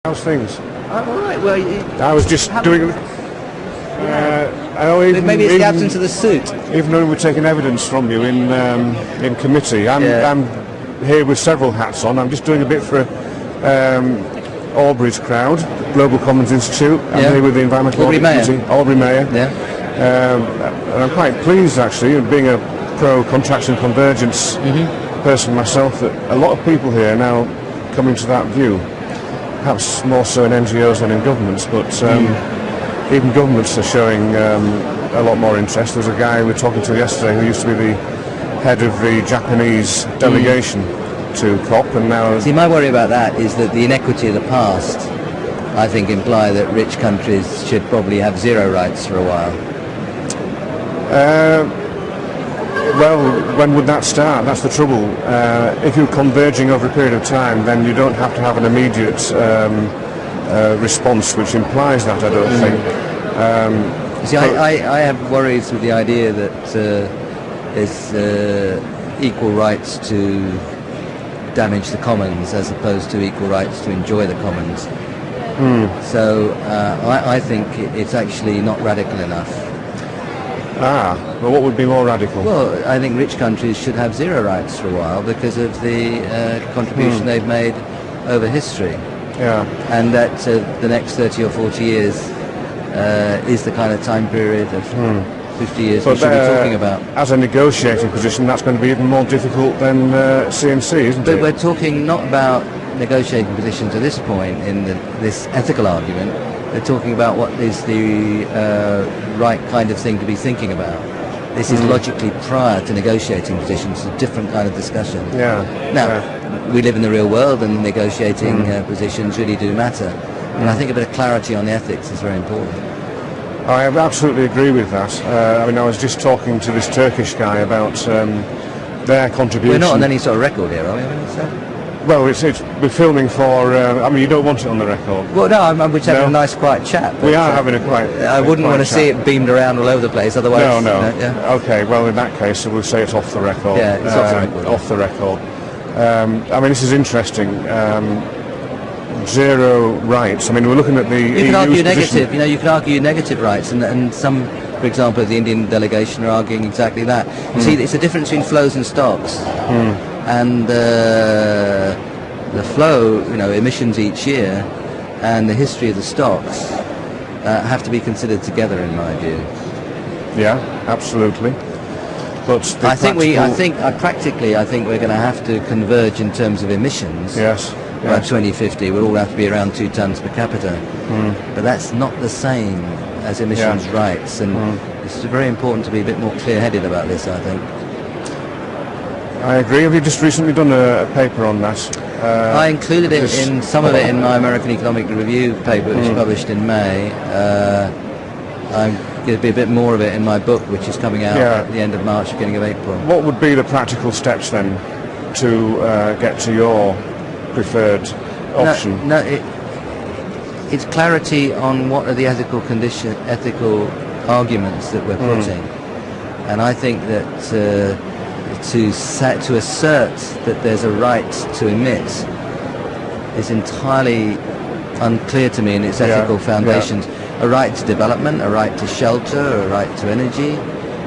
How's things? All right. Well, I was just doing. maybe it's the absence of the suit. Even though we're taking evidence from you in committee, I'm here with several hats on. I'm just doing a bit for Albury's crowd, Global Commons Institute. I'm here with the Environmental Audit Committee, Albury Mayor. Yeah. And I'm quite pleased actually, being a pro-contracts and convergence person myself, that a lot of people here are now coming to that view. Perhaps more so in NGOs than in governments, but even governments are showing a lot more interest. There was a guy we were talking to yesterday who used to be the head of the Japanese delegation to COP, and now... See, my worry about that is that the inequity of the past, I think, imply that rich countries should probably have zero rights for a while. Well, when would that start? That's the trouble. If you're converging over a period of time, then you don't have to have an immediate response, which implies that, I don't think. See, I have worries with the idea that there's equal rights to damage the commons as opposed to equal rights to enjoy the commons. So I think it's actually not radical enough. Well, what would be more radical? Well, I think rich countries should have zero rights for a while because of the contribution they've made over history. Yeah. And that the next 30 or 40 years is the kind of time period of 50 years we should be talking about. As a negotiating position, that's going to be even more difficult than CNC, isn't it? But we're talking not about negotiating positions at this point in this ethical argument. They're talking about what is the right kind of thing to be thinking about. This is logically prior to negotiating positions, a different kind of discussion. Yeah. Now, we live in the real world, and negotiating positions really do matter. And I think a bit of clarity on the ethics is very important. I absolutely agree with that. I mean, I was just talking to this Turkish guy about their contribution. We're not on any sort of record here, are we? Well, we're filming for... I mean, you don't want it on the record. Well, no, we're just having a nice, quiet chat. We are having a quite... I wouldn't want to see it beamed around all over the place, otherwise... No. You know, yeah. Okay, well, in that case, we'll say it's off the record. Yeah, it's off the record. Off the record. I mean, this is interesting. Zero rights. I mean, we're looking at the You can argue negative. You know, you can argue negative rights, and some, for example, the Indian delegation are arguing exactly that. You see, it's a difference between flows and stocks. And the flow, emissions each year, and the history of the stocks have to be considered together, in my view. Yeah, absolutely. But practically, I think we're going to have to converge in terms of emissions. Yes. By 2050, we'll all have to be around 2 tons per capita. But that's not the same as emissions rights, and it's very important to be a bit more clear-headed about this, I think. I agree. Have you just recently done a paper on that? I included it in some of it in my American Economic Review paper, which was published in May. I'm going to be a bit more of it in my book, which is coming out at the end of March, beginning of April. What would be the practical steps then to get to your preferred option? It's clarity on what are the ethical arguments that we're putting, and I think that to assert that there's a right to emit is entirely unclear to me in its ethical foundations. A right to development, a right to shelter, a right to energy.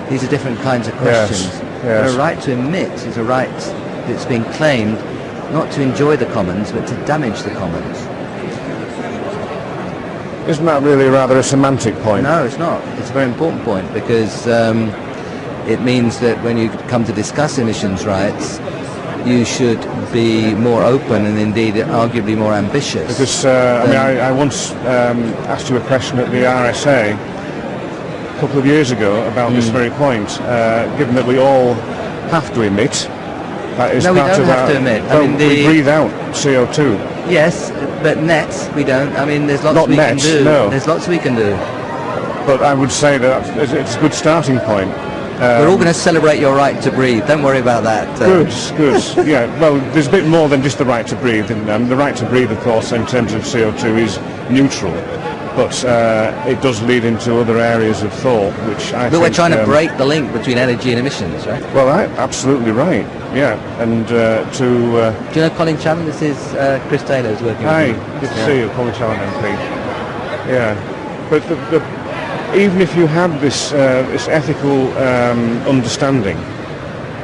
These are different kinds of questions. But a right to emit is a right that's being claimed not to enjoy the commons, but to damage the commons. Isn't that really rather a semantic point? No, it's not. It's a very important point, because it means that when you come to discuss emissions rights, you should be more open and indeed arguably more ambitious. Because, I once asked you a question at the RSA a couple of years ago about this very point. Given that we all have to emit, that is we don't have to emit. Well, we breathe out CO2. Yes, but net we don't. I mean, there's lots we can do. No. There's lots we can do. But I would say that it's a good starting point. We're all going to celebrate your right to breathe. Don't worry about that. Good. Yeah, well, there's a bit more than just the right to breathe. And the right to breathe, of course, in terms of CO2 is neutral. But it does lead into other areas of thought, which I think... But we're trying to break the link between energy and emissions, right? Well, absolutely right, yeah. And Do you know Colin Challen? This is Chris Taylor who's working Hi, with you. good to see you, Colin Challen MP. Yeah, but even if you had this ethical understanding,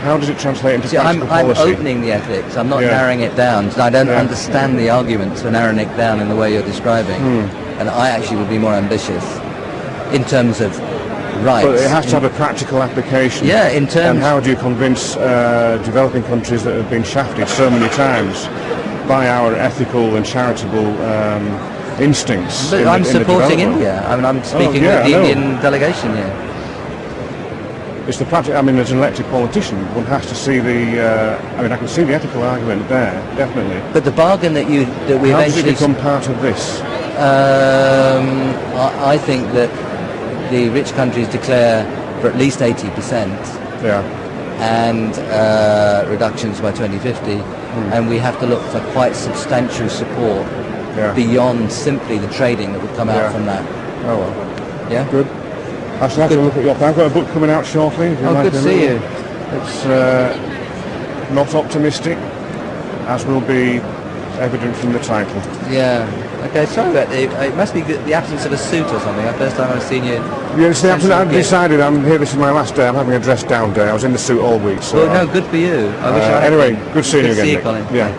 how does it translate into practical policy? I'm opening the ethics. I'm not narrowing it down. So I don't understand the arguments for narrowing it down in the way you're describing. And I actually would be more ambitious in terms of rights. But it has to have a practical application. Yeah, in terms... And how do you convince developing countries that have been shafted so many times by our ethical and charitable instincts? But I'm supporting India. I mean, I'm speaking with the Indian delegation here. It's the practical. I mean, as an elected politician, one has to see I can see the ethical argument there, definitely. But the bargain that we eventually... How does it become part of this? I think that the rich countries declare for at least 80%. Yeah. And reductions by 2050, and we have to look for quite substantial support beyond simply the trading that would come out from that. Oh well. Yeah. Good. I shall have to look at your plan. I've got a book coming out shortly. Good to see you. It's not optimistic, as will be evident from the title. Yeah. Okay, sorry about it must be the absence of a suit or something. The first time I've seen you. Yeah, it's the absence. I've decided I'm here. This is my last day. I'm having a dress down day. I was in the suit all week. So well, no, good for you. I wish I had anyway, been. good seeing you again. See you, Nick. Colin. Yeah.